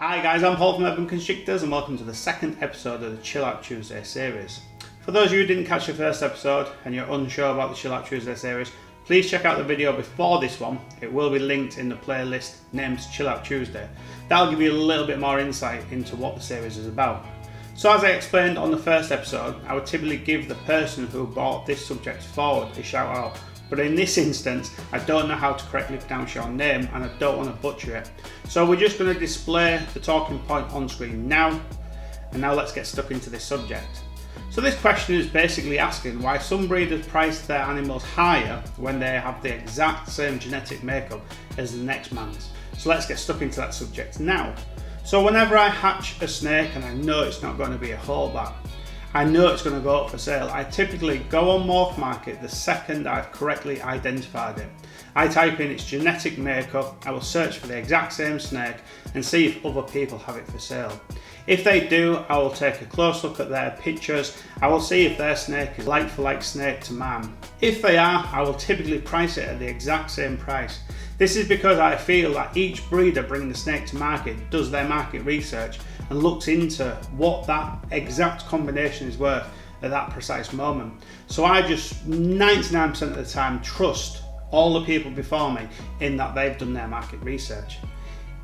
Hi guys, I'm Paul from Constrictors and welcome to the second episode of the Chill Out Tuesday series. For those of you who didn't catch the first episode and you're unsure about the Chill Out Tuesday series, please check out the video before this one. It will be linked in the playlist named Chill Out Tuesday. That'll give you a little bit more insight into what the series is about. So as I explained on the first episode, I would typically give the person who brought this subject forward a shout out. But in this instance, I don't know how to correctly pronounce your name and I don't want to butcher it. So we're just going to display the talking point on screen now. And now let's get stuck into this subject. So this question is basically asking why some breeders price their animals higher when they have the exact same genetic makeup as the next man's. So let's get stuck into that subject now. So whenever I hatch a snake and I know it's not going to be a holdback, I know it's going to go up for sale, I typically go on Morph Market the second I've correctly identified it. I type in its genetic makeup, I will search for the exact same snake and see if other people have it for sale. If they do, I will take a close look at their pictures. I will see if their snake is like for like snake to man. If they are, I will typically price it at the exact same price. This is because I feel that each breeder bringing the snake to market does their market research and looks into what that exact combination is worth at that precise moment. So I just 99% of the time trust all the people before me in that they've done their market research.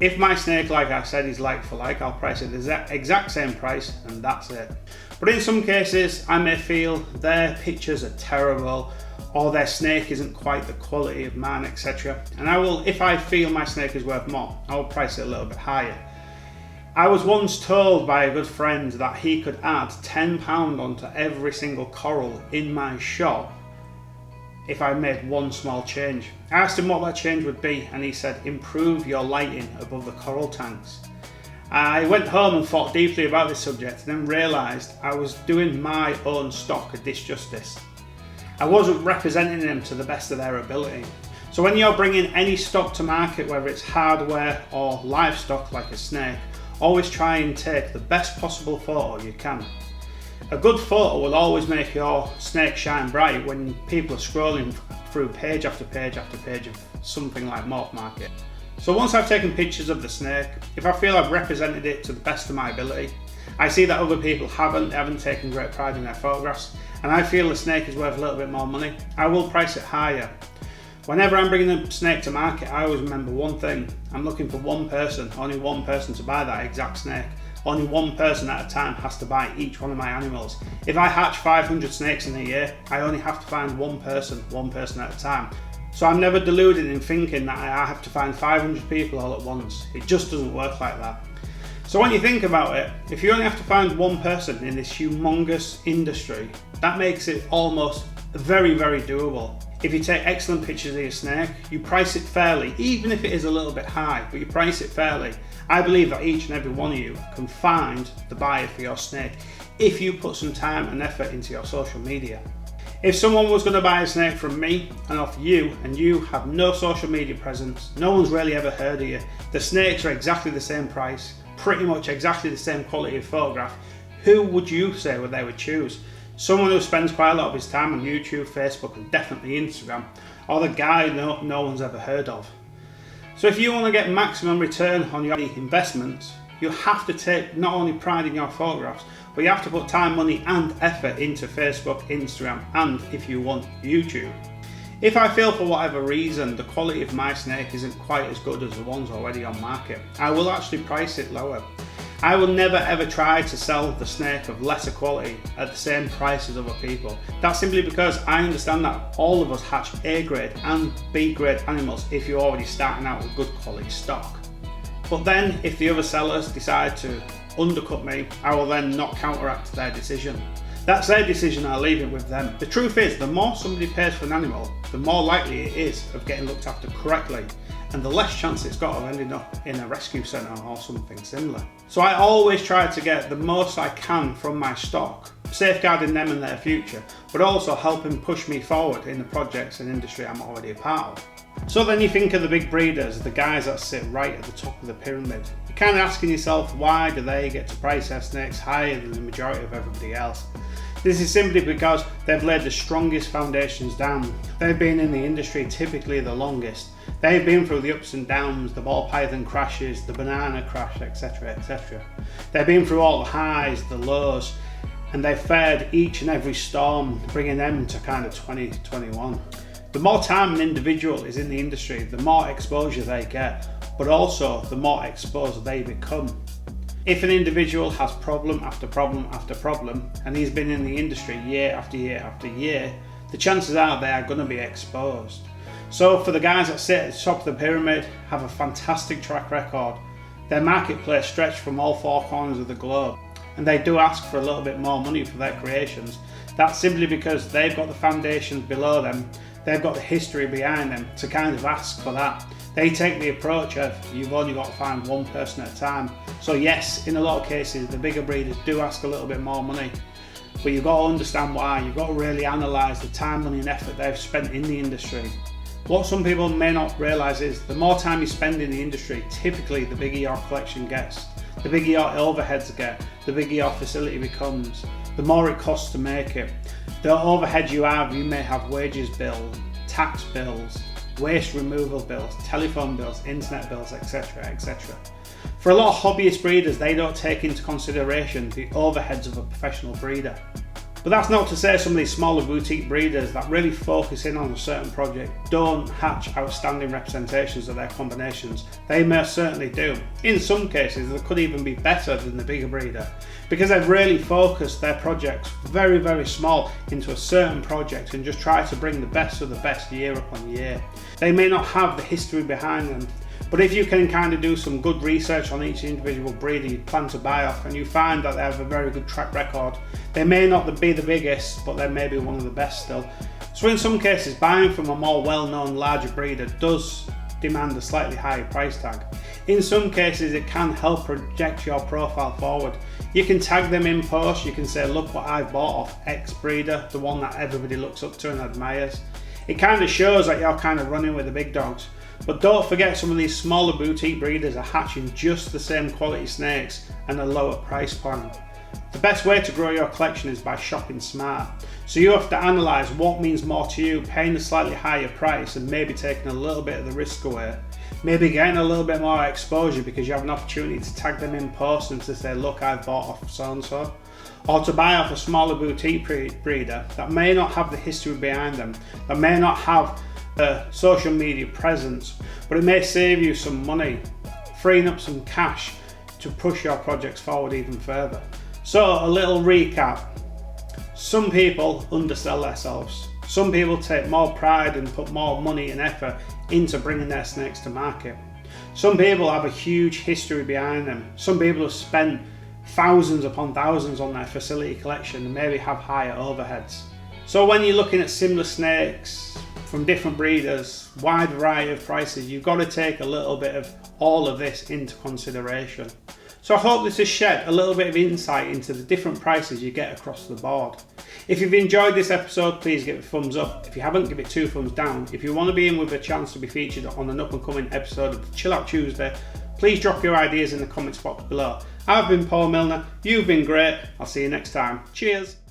If my snake, like I said, is like for like, I'll price it the exact same price and that's it. But in some cases, I may feel their pictures are terrible or their snake isn't quite the quality of mine, etc. And I will, if I feel my snake is worth more, I will price it a little bit higher. I was once told by a good friend that he could add £10 onto every single coral in my shop if I made one small change. I asked him what that change would be and he said, improve your lighting above the coral tanks. I went home and thought deeply about this subject and then realised I was doing my own stock a disjustice. I wasn't representing them to the best of their ability. So when you're bringing any stock to market, whether it's hardware or livestock like a snake, always try and take the best possible photo you can. A good photo will always make your snake shine bright when people are scrolling through page after page after page of something like Morph Market. So once I've taken pictures of the snake, if I feel I've represented it to the best of my ability, I see that other people haven't taken great pride in their photographs, and I feel the snake is worth a little bit more money, I will price it higher. Whenever I'm bringing a snake to market, I always remember one thing. I'm looking for one person, only one person to buy that exact snake. Only one person at a time has to buy each one of my animals. If I hatch 500 snakes in a year, I only have to find one person at a time. So I'm never deluded in thinking that I have to find 500 people all at once. It just doesn't work like that. So when you think about it, if you only have to find one person in this humongous industry, that makes it almost very, very doable. If you take excellent pictures of your snake, you price it fairly, even if it is a little bit high, but you price it fairly. I believe that each and every one of you can find the buyer for your snake if you put some time and effort into your social media. If someone was going to buy a snake from me and off you, and you have no social media presence, no one's really ever heard of you, the snakes are exactly the same price, pretty much exactly the same quality of photograph, who would you say they would choose? Someone who spends quite a lot of his time on YouTube, Facebook and definitely Instagram, or the guy no one's ever heard of. So if you want to get maximum return on your investments, you have to take not only pride in your photographs, but you have to put time, money and effort into Facebook, Instagram and, if you want, YouTube. If I feel for whatever reason the quality of my snake isn't quite as good as the ones already on market, I will actually price it lower. I will never ever try to sell the snake of lesser quality at the same price as other people. That's simply because I understand that all of us hatch A grade and B grade animals if you're already starting out with good quality stock. But then if the other sellers decide to undercut me, I will then not counteract their decision. That's their decision, I'll leave it with them. The truth is, the more somebody pays for an animal, the more likely it is of getting looked after correctly, and the less chance it's got of ending up in a rescue centre or something similar. So I always try to get the most I can from my stock, safeguarding them and their future, but also helping push me forward in the projects and industry I'm already a part of. So then you think of the big breeders, the guys that sit right at the top of the pyramid. You're kind of asking yourself, why do they get to price their snakes higher than the majority of everybody else? This is simply because they've laid the strongest foundations down. They've been in the industry typically the longest. They've been through the ups and downs, the ball python crashes, the banana crash, etc, etc. They've been through all the highs, the lows, and they've fared each and every storm, bringing them to kind of 2021. The more time an individual is in the industry, the more exposure they get, but also the more exposed they become. If an individual has problem after problem after problem, and he's been in the industry year after year after year, the chances are they are going to be exposed. So for the guys that sit at the top of the pyramid, have a fantastic track record, their marketplace stretched from all four corners of the globe, and they do ask for a little bit more money for their creations. That's simply because they've got the foundations below them, they've got the history behind them to kind of ask for that. They take the approach of, you've only got to find one person at a time. So yes, in a lot of cases, the bigger breeders do ask a little bit more money, but you've got to understand why. You've got to really analyse the time, money and effort they've spent in the industry. What some people may not realise is the more time you spend in the industry, typically the bigger your collection gets, the bigger your overheads get, the bigger your facility becomes, the more it costs to make it. The overheads you have, you may have wages bills, tax bills, waste removal bills, telephone bills, internet bills, etc, etc. For a lot of hobbyist breeders, they don't take into consideration the overheads of a professional breeder. But that's not to say some of these smaller boutique breeders that really focus in on a certain project don't hatch outstanding representations of their combinations. They most certainly do. In some cases, they could even be better than the bigger breeder because they've really focused their projects very, very small into a certain project and just try to bring the best of the best year upon year. They may not have the history behind them, but if you can kind of do some good research on each individual breeder you plan to buy off and you find that they have a very good track record, they may not be the biggest, but they may be one of the best still. So in some cases, buying from a more well-known larger breeder does demand a slightly higher price tag. In some cases, it can help project your profile forward. You can tag them in post, you can say, look what I've bought off X breeder, the one that everybody looks up to and admires. It kind of shows that you're kind of running with the big dogs. But don't forget, some of these smaller boutique breeders are hatching just the same quality snakes and a lower price point. The best way to grow your collection is by shopping smart. So you have to analyse what means more to you, paying a slightly higher price and maybe taking a little bit of the risk away. Maybe getting a little bit more exposure because you have an opportunity to tag them in post and to say, look, I've bought off so and so. Or to buy off a smaller boutique breeder that may not have the history behind them, that may not have a social media presence, but it may save you some money, freeing up some cash to push your projects forward even further. So a little recap. Some people undersell themselves. Some people take more pride and put more money and effort into bringing their snakes to market. Some people have a huge history behind them. Some people have spent thousands upon thousands on their facility collection and maybe have higher overheads. So when you're looking at similar snakes from different breeders, wide variety of prices, you've got to take a little bit of all of this into consideration. So I hope this has shed a little bit of insight into the different prices you get across the board. If you've enjoyed this episode, please give it a thumbs up. If you haven't, give it 2 thumbs down. If you want to be in with a chance to be featured on an up and coming episode of Chill Out Tuesday, please drop your ideas in the comments box below. I've been Paul Milner, you've been great, I'll see you next time. Cheers!